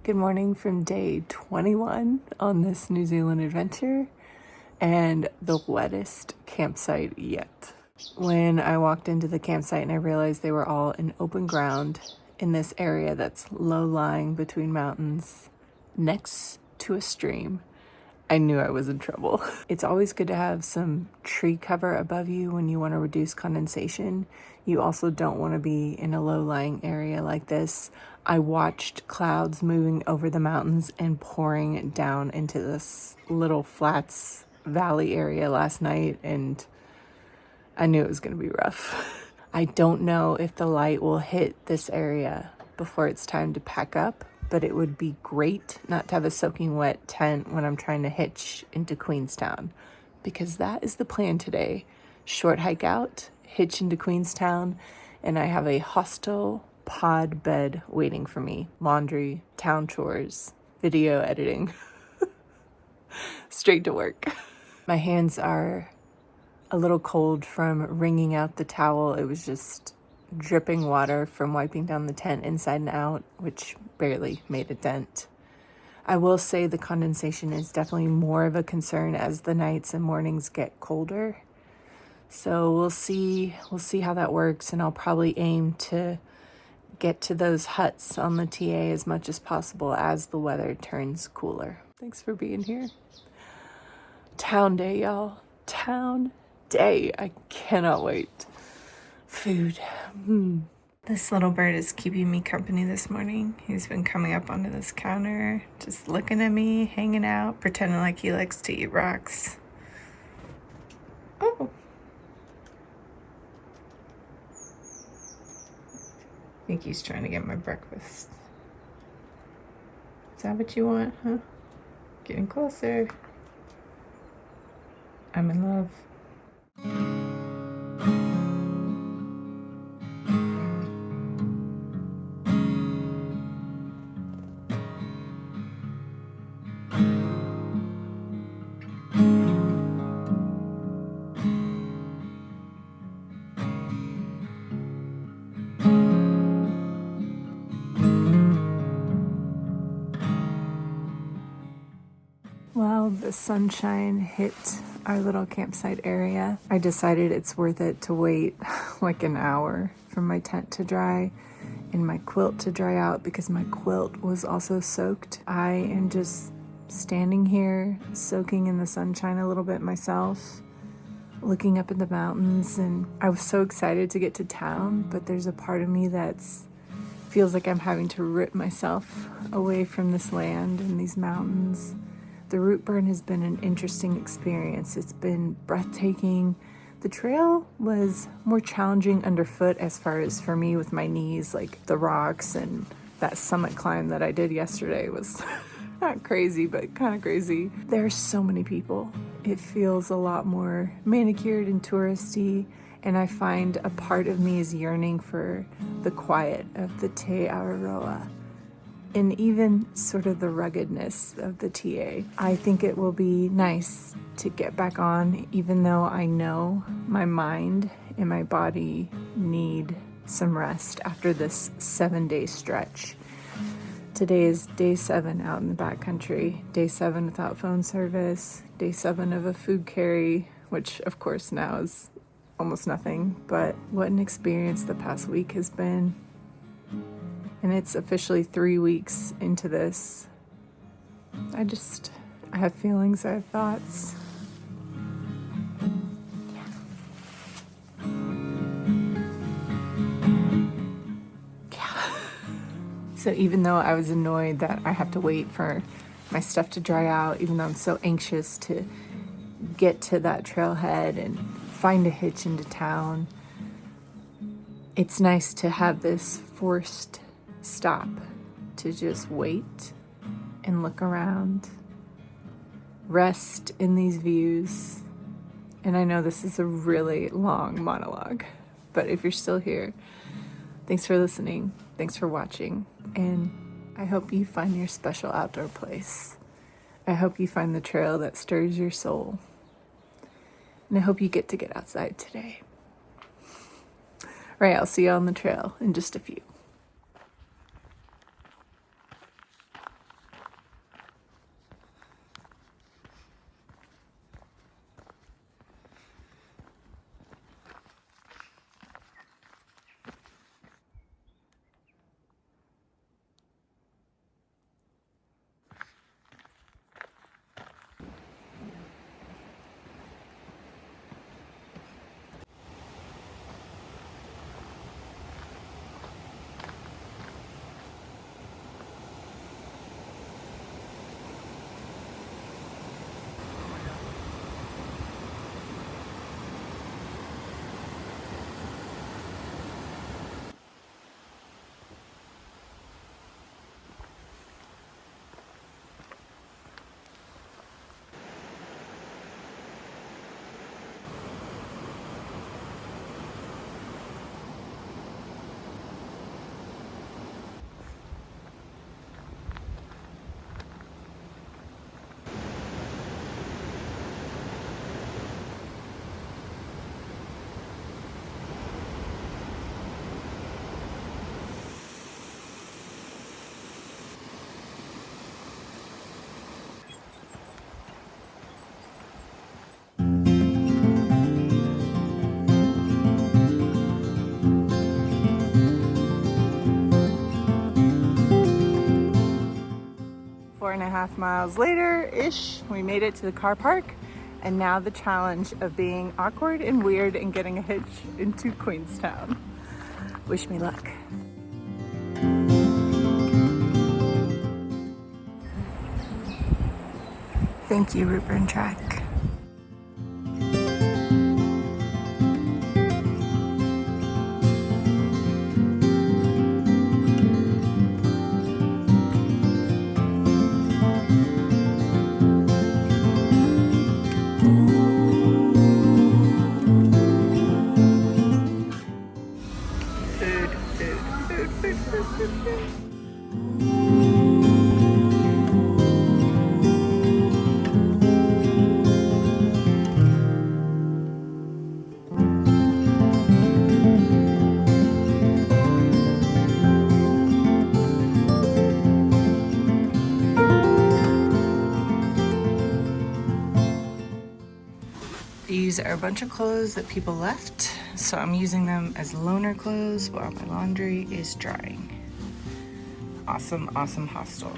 Good morning from day 21 on this New Zealand adventure and the wettest campsite yet. When I walked into the campsite and I realized they were all in open ground in this area that's low-lying between mountains next to a stream, I knew I was in trouble. It's always good to have some tree cover above you when you want to reduce condensation. You also don't want to be in a low-lying area like this. I watched clouds moving over the mountains and pouring down into this little flats valley area last night, and I knew it was going to be rough. I don't know if the light will hit this area before it's time to pack up, but it would be great not to have a soaking wet tent when I'm trying to hitch into Queenstown, because that is the plan today. Short hike out, hitch into Queenstown, and I have a hostel pod bed waiting for me. Laundry, town chores, video editing. Straight to work. My hands are a little cold from wringing out the towel. It was just dripping water from wiping down the tent inside and out, which barely made a dent. I will say the condensation is definitely more of a concern as the nights and mornings get colder. So we'll see how that works, and I'll probably aim to get to those huts on the TA as much as possible as the weather turns cooler. Thanks for being here. Town day, y'all. Town day. I cannot wait. Food. This little bird is keeping me company this morning. He's been coming up onto this counter, just looking at me, hanging out, pretending like he likes to eat rocks. Oh. I think he's trying to get my breakfast. Is that what you want, huh? Getting closer. I'm in love. Well, the sunshine hit our little campsite area. I decided it's worth it to wait like an hour for my tent to dry and my quilt to dry out, because my quilt was also soaked. I am just standing here soaking in the sunshine a little bit myself, looking up at the mountains, and I was so excited to get to town, but there's a part of me that's feels like I'm having to rip myself away from this land and these mountains. The Routeburn has been an interesting experience. It's been breathtaking. The trail was more challenging underfoot as far as for me with my knees, like the rocks, and that summit climb that I did yesterday was not crazy, but kind of crazy. There are so many people. It feels a lot more manicured and touristy, and I find a part of me is yearning for the quiet of the Te Araroa, and even sort of the ruggedness of the TA. I think it will be nice to get back on, even though I know my mind and my body need some rest after this 7-day stretch. Today is day 7 out in the backcountry, day 7 without phone service, day 7 of a food carry, which of course now is almost nothing, but what an experience the past week has been. And it's officially 3 weeks into this. I have feelings, I have thoughts. Yeah. So even though I was annoyed that I have to wait for my stuff to dry out, even though I'm so anxious to get to that trailhead and find a hitch into town, it's nice to have this forced stop to just wait and look around, rest in these views. And I know this is a really long monologue, but if you're still here, thanks for listening, thanks for watching, and I hope you find your special outdoor place. I hope you find the trail that stirs your soul, and I hope you get outside today. All right, I'll see you on the trail in just a few. 1.5 miles later-ish, we made it to the car park. And now the challenge of being awkward and weird and getting a hitch into Queenstown. Wish me luck. Thank you, Routeburn Track. These are a bunch of clothes that people left, so I'm using them as loaner clothes while my laundry is drying. Awesome, awesome hostel.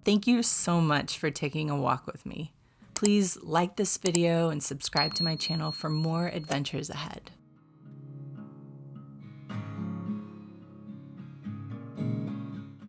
Thank you so much for taking a walk with me. Please like this video and subscribe to my channel for more adventures ahead.